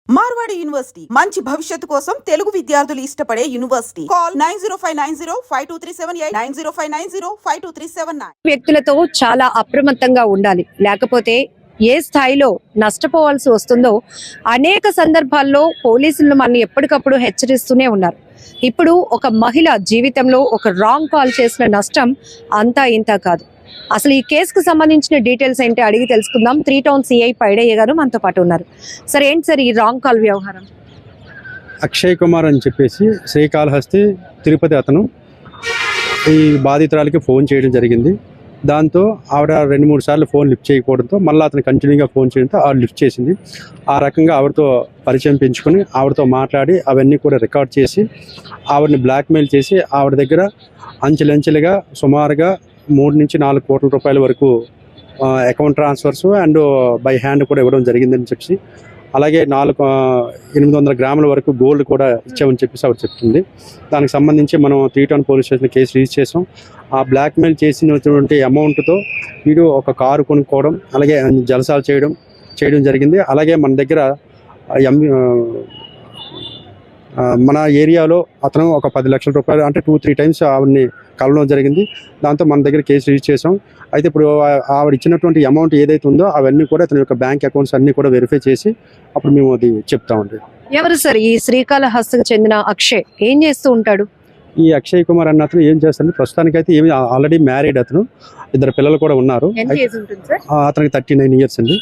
Marwadi university మంచి భవిష్యత్తు కోసం తెలుగు విద్యార్థులు ఇష్టపడే యూనివర్సిటీ. కాల్ 9059052378 9059052379. వ్యక్తులతో చాలా అప్రమత్తంగా ఉండాలి. లేకపోతే ఏ స్థాయిలో నష్టపోవాల్సి వస్తుందో అనేక సందర్భాల్లో పోలీసులు మనల్ని ఎప్పటికప్పుడు హెచ్చరిస్తూనే ఉన్నారు. ఇప్పుడు ఒక మహిళ జీవితంలో ఒక రాంగ్ కాల్ చేసిన నష్టం అంతా ఇంత కాదు. అసలు ఈ కేసుకు సంబంధించిన డీటెయిల్స్ ఏంటి అడిగి తెలుసుకుందాం. 3 టౌన్ సిఐ పైడయ్య గారు మనతో పాటు ఉన్నారు. సార్, ఏంటి సార్ ఈ రాంగ్ కాల్ వ్యవహారం? అక్షయ్ కుమార్ అని చెప్పేసి శ్రీకాళహస్తి తిరుపతి అతను ఈ బాధితురాలికి ఫోన్ చేయడం జరిగింది. దాంతో ఆవిడ 2-3 సార్లు ఫోన్ లిఫ్ట్ చేయకపోవడంతో మళ్ళీ అతను కంటిన్యూగా ఫోన్ చేయడంతో ఆవిడ లిఫ్ట్ చేసింది. ఆ రకంగా ఆవిడతో పరిచయం పెంచుకొని ఆవిడతో మాట్లాడి అవన్నీ కూడా రికార్డ్ చేసి ఆవిడని బ్లాక్మెయిల్ చేసి ఆవిడ దగ్గర అంచెలంచెలుగా సుమారుగా 3 నుంచి 4 కోట్ల రూపాయల వరకు account transfers and by hand కూడా ఇవ్వడం జరిగిందని చెప్పి, అలాగే 800 గ్రాముల వరకు గోల్డ్ కూడా ఇచ్చామని చెప్పేసి ఆవిడ చెప్తుంది. దానికి సంబంధించి మనం 3 town police station case register చేసాం. ఆ బ్లాక్మెయిల్ చేసినటువంటి అమౌంట్తో వీడు ఒక కారు కొనుక్కోవడం, అలాగే జలసాలు చేయడం జరిగింది. అలాగే మన దగ్గర మన ఏరియాలో అతను ఒక 10 లక్షల రూపాయలు అంటే 2-3 టైమ్స్ ఆవిడని కలవడం జరిగింది. దాంతో మన దగ్గర కేసు రిజిస్టర్ చేసాం. అయితే ఇప్పుడు ఆవిడ ఇచ్చినటువంటి అమౌంట్ ఏదైతే ఉందో అవన్నీ కూడా అతని యొక్క బ్యాంక్ అకౌంట్స్ అన్ని కూడా వెరిఫై చేసి అప్పుడు మేము అది చెప్తామండి. ఎవరు సార్ ఈ శ్రీకాళహస్తికి చెందిన అక్షయ్? ఏం చేస్తూ ఉంటాడు? ఈ అక్షయ్ కుమార్ అన్న అతను ఏం చేస్తాడు, ప్రస్తుతానికైతే ఏమి ఆల్రెడీ మ్యారీడ్, అతను 2 పిల్లలు కూడా ఉన్నారు. అతనికి 39 ఇయర్స్ అండి.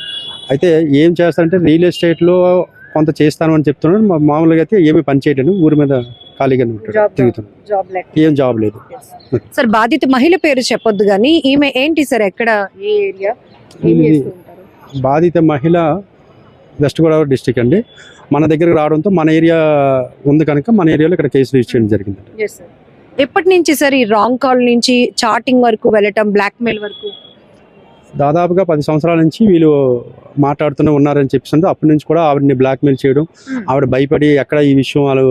అయితే ఏం చేస్తాడంటే రియల్ ఎస్టేట్లో కొంత చేస్తాను అని చెప్తున్నాడు. మామూలుగా అయితే ఏమి పని చేయడం, ఊరి మీద ఖాళీగా తిరుగుతున్నాడు, ఏం జాబ్ లేదు. సార్, బాధిత మహిళ పేరు చెప్పొద్దు కానీ ఈమె ఏంటి సార్, ఎక్కడ, ఏ ఏరియా? బాధిత మహిళ వెస్ట్ గోదావరి డిస్ట్రిక్ట్ అండి. మన దగ్గరకు రావడంతో మన ఏరియా ఉంది కనుక మన ఏరియాలో ఇక్కడ కేసు రిజిస్టర్ చేయడం జరిగింది. ఎప్పటి నుంచి సార్ ఈ రాంగ్ కాల్ నుంచి చాటింగ్ వరకు వెళ్ళటం, బ్లాక్మెయిల్ వరకు? దాదాపుగా 10 సంవత్సరాల నుంచి వీళ్ళు మాట్లాడుతూనే ఉన్నారని చెప్పేసి అప్పటి నుంచి కూడా ఆవిడని బ్లాక్మెయిల్ చేయడం, ఆవిడ భయపడి ఎక్కడ ఈ విషయం వాళ్ళు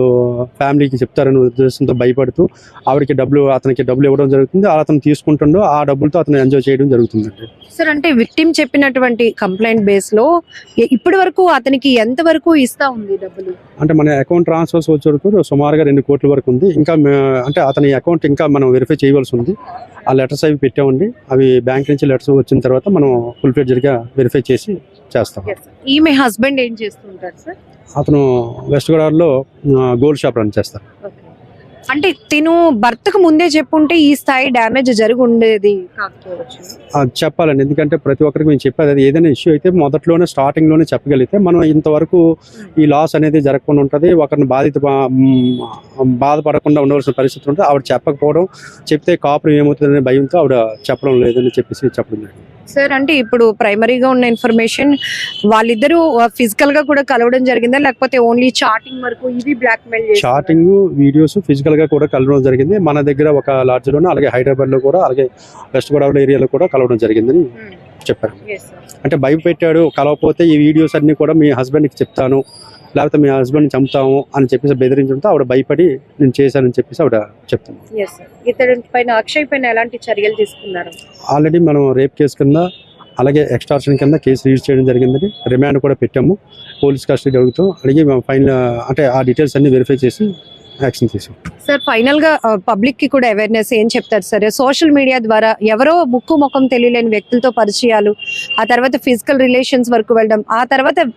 ఫ్యామిలీకి చెప్తారనే ఉద్దేశంతో భయపడుతూ అతనికి డబ్బులు ఇవ్వడం జరుగుతుంది. అతను తీసుకుంటుండో ఆ డబ్బులతో అతను ఎంజాయ్ చేయడం జరుగుతుందండి. సార్, అంటే విక్టిమ్ చెప్పినటువంటి కంప్లైంట్ బేస్ లో ఇప్పటి వరకు అతనికి ఎంత వరకు ఇస్తా ఉంది డబ్బులు? అంటే మన అకౌంట్ ట్రాన్స్ఫర్స్ వచ్చే వరకు సుమారుగా 2 కోట్ల వరకు ఉంది. ఇంకా అంటే అతని అకౌంట్ ఇంకా మనం వెరిఫై చేయవలసి ఉంది. ఆ లెటర్స్ అవి పెట్టామండి. అవి బ్యాంక్ నుంచి లెటర్స్ వచ్చిన తర్వాత మనం ఫుల్ ఫ్లెడ్జ్డ్గా వెరిఫై చేసి చేస్తాం. ఈమె హస్బెండ్ ఏం చేస్తుంటారు సార్? అతను వెస్ట్ గోదావరిలో గోల్డ్ షాప్ రన్ చేస్తారు. అంటే తిను భర్తకు ముందే చెప్పుంటే ఈ స్థాయి డ్యామేజ్ జరిగి ఉండేది కాకపోవచ్చు. చెప్పాలండి, ఎందుకంటే ప్రతి ఒక్కరికి మేము చెప్పేది అది ఏదైనా ఇష్యూ అయితే మొదట్లోనే స్టార్టింగ్లోనే చెప్పగలిగితే మనం ఇంతవరకు ఈ లాస్ అనేది జరగకుండా ఉంటుంది. ఒకరిని బాధపడకుండా ఉండవలసిన పరిస్థితి ఉంటుంది. ఆవిడ చెప్పకపోవడం, చెప్తే కాపురం ఏమవుతుందనే భయంతో ఆవిడ చెప్పడం లేదని చెప్పడం జరిగింది. సార్, అంటే ఇప్పుడు ప్రైమరీగా ఉన్న ఇన్ఫర్మేషన్ వాళ్ళిద్దరూ ఫిజికల్ గా కూడా కలవడం జరిగిందా, లేకపోతే ఓన్లీ చాటింగ్ వరకు? ఇది బ్లాక్మెయిల్ చాటింగ్, వీడియోస్, ఫిజికల్ గా కూడా కలవడం జరిగింది. మన దగ్గర ఒక లాడ్జ్ లోనే, అలాగే హైదరాబాద్ లో కూడా, అలాగే వెస్ట్ గోదావరి ఏరియాలో కూడా కలవడం జరిగిందని చెప్పారు. అంటే భయపెట్టాడు, కలవకపోతే ఈ వీడియోస్ అన్ని కూడా మీ హస్బెండ్ కి చెప్తాను, లేకపోతే మీ హస్బెండ్ చంపుతాము అని చెప్పేసి బెదిరించడంతో ఆవిడ భయపడి నేను చేశానని చెప్పేసి ఆవిడ చెప్తాను. అక్షయ్ పైన ఎలాంటి చర్యలు తీసుకున్నారు? ఆల్రెడీ మనం రేప్ కేసు కింద, అలాగే ఎక్స్టార్షన్ కింద కేసు రిజిస్టర్ చేయడం జరిగిందని, రిమాండ్ కూడా పెట్టాము. పోలీస్ కస్టడీ అడుగుతాం, అడిగి ఫైనల్ అంటే ఆ డీటెయిల్స్ అన్ని వెరిఫై చేసి యాక్షన్ తీసాం. సార్, ఫైనల్ గా పబ్లిక్ కి కూడా అవేర్నెస్ ఏం చెప్తారు సార్? సోషల్ మీడియా ద్వారా ఎవరో ముక్కు ముఖం తెలియలేని వ్యక్తులతో పరిచయాలు, ఆ తర్వాత ఫిజికల్ రిలేషన్స్ వరకు వెళ్ళడం, ఆ తర్వాత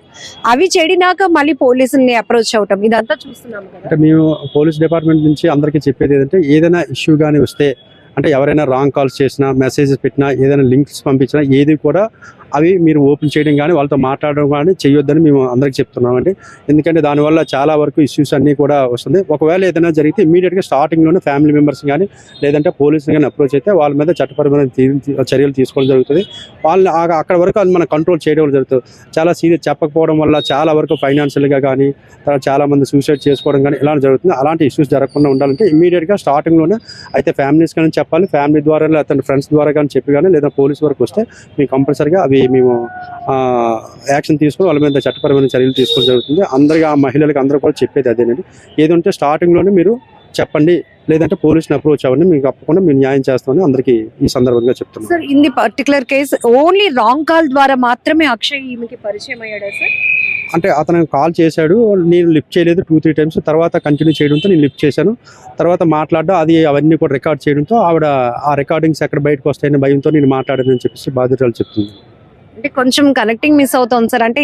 అవి చెడినాక మళ్ళీ పోలీసుల్ని అప్రోచ్ అవటం, ఇదంతా చూస్తున్నాం కదా. అంటే మేము పోలీస్ డిపార్ట్మెంట్ నుంచి అందరికీ చెప్పేది ఏంటంటే, ఏదైనా ఇష్యూ కానీ వస్తే, అంటే ఎవరైనా రాంగ్ కాల్స్ చేసినా, మెసేజెస్ పెట్టినా, ఏదైనా లింక్స్ పంపించినా ఏది కూడా అవి మీరు ఓపెన్ చేయడం కానీ వాళ్ళతో మాట్లాడడం కానీ చేయొద్దని మేము అందరికీ చెప్తున్నామండి. ఎందుకంటే దానివల్ల చాలా వరకు ఇష్యూస్ అన్నీ కూడా వస్తుంది. ఒకవేళ ఏదైనా జరిగితే ఇమీడియట్గా స్టార్టింగ్లోనే ఫ్యామిలీ మెంబర్స్ కానీ లేదంటే పోలీసులు కానీ అప్రోచ్ అయితే వాళ్ళ మీద చట్టపరమైన చర్యలు తీసుకోవడం జరుగుతుంది. వాళ్ళని అక్కడ వరకు అది మనం కంట్రోల్ చేయడం జరుగుతుంది. చాలా సీరియస్ చెప్పకపోవడం వల్ల చాలా వరకు ఫైనాన్షియల్గా కానీ, తర్వాత చాలామంది సూసైడ్ చేసుకోవడం కానీ ఇలా జరుగుతుంది. అలాంటి ఇష్యూస్ జరగకుండా ఉండాలంటే ఇమీడియట్గా స్టార్టింగ్లోనే అయితే ఫ్యామిలీస్ కానీ చెప్పాలి, ఫ్యామిలీ ద్వారా అతని ఫ్రెండ్స్ ద్వారా కానీ చెప్పి కానీ, లేదా పోలీస్ వరకు వస్తే మేము కంపల్సరీగా అవి మేము యాక్షన్ తీసుకుని వాళ్ళ మీద చట్టపరమైన చర్యలు తీసుకోవడం జరుగుతుంది. అందరికీ ఆ మహిళలకు అందరూ కూడా చెప్పేది అదేనండి, ఏదంటే స్టార్టింగ్లోనే మీరు చెప్పండి, లేదంటే పోలీసుని అప్రోచ్ అవ్వండి, మీకు తప్పకుండా మేము న్యాయం చేస్తామని అందరికీ ఈ సందర్భంగా చెప్తున్నాం. Sir in the particular case only wrong call ద్వారా మాత్రమే అక్షయ్ ఈమెకి పరిచయం అయ్యాడా సార్? అంటే అతను కాల్ చేశాడు, నేను లిఫ్ట్ చేయలేదు 2-3 టైమ్స్. తర్వాత కంటిన్యూ చేయడంతో నేను లిఫ్ట్ చేశాను. తర్వాత మాట్లాడడం అవన్నీ కూడా రికార్డ్ చేయడంతో ఆవిడ ఆ రికార్డింగ్స్ ఎక్కడ బయటకు వస్తాయని భయంతో నేను మాట్లాడానని చెప్పేసి బాధితురాలు చెప్తుంది. అంటే కొంచెం కనెక్టింగ్ మిస్ అవుతుంది సార్. అంటే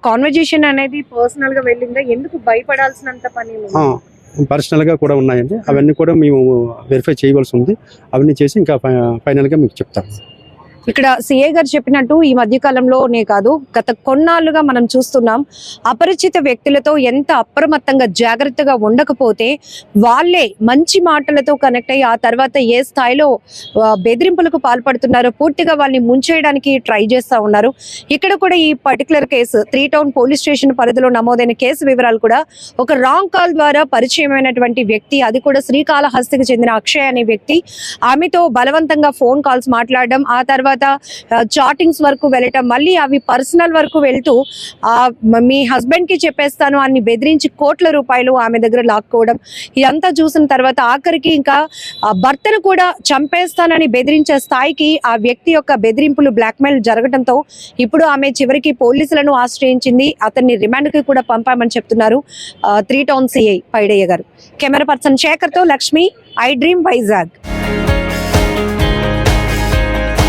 కాన్వర్జేషన్ అనేది పర్సనల్ గా వెళ్ళిందా? ఎందుకు భయపడాల్సినంత పని ఉంది? పర్సనల్గా కూడా ఉన్నాయండి, అవన్నీ కూడా మేము వెరిఫై చేయవలసి ఉంది. అవన్నీ చేసి ఇంకా ఫైనల్గా మీకు చెప్తాను. ఇక్కడ సిఐ గారు చెప్పినట్టు ఈ మధ్య కాలంలోనే కాదు, గత కొన్నాళ్ళుగా మనం చూస్తున్నాం అపరిచిత వ్యక్తులతో ఎంత అప్రమత్తంగా జాగ్రత్తగా ఉండకపోతే వాళ్ళే మంచి మాటలతో కనెక్ట్ అయ్యి ఆ తర్వాత ఏ స్థాయిలో బెదిరింపులకు పాల్పడుతున్నారో పూర్తిగా వాళ్ళని ముంచేయడానికి ట్రై చేస్తూ ఉన్నారు. ఇక్కడ కూడా ఈ particular case 3 town police station పరిధిలో నమోదైన కేసు వివరాలు కూడా ఒక రాంగ్ కాల్ ద్వారా పరిచయమైనటువంటి వ్యక్తి, అది కూడా శ్రీకాళహస్తికి చెందిన అక్షయ్ అనే వ్యక్తి, ఆమెతో బలవంతంగా ఫోన్ కాల్స్ మాట్లాడడం, ఆ తర్వాత చాటింగ్స్ వరకు వెళ్ళటం, మళ్ళీ అవి పర్సనల్ వరకు వెళ్తూ మీ హస్బెండ్ కి చెప్పేస్తాను అని బెదిరించి కోట్ల రూపాయలు ఆమె దగ్గర లాక్కోవడం, ఇదంతా చూసిన తర్వాత ఆఖరికి ఇంకా భర్తను కూడా చంపేస్తానని బెదిరించే స్థాయికి ఆ వ్యక్తి యొక్క బెదిరింపులు బ్లాక్మెయిల్ జరగడంతో ఇప్పుడు ఆమె చివరికి పోలీసులను ఆశ్రయించింది. అతన్ని రిమాండ్ కి కూడా పంపామని చెప్తున్నారు 3 టౌన్ సిఐ పైడయ్య గారు. కెమెరా పర్సన్ శేఖర్ తో లక్ష్మి, ఐ డ్రీమ్ వైజాగ్.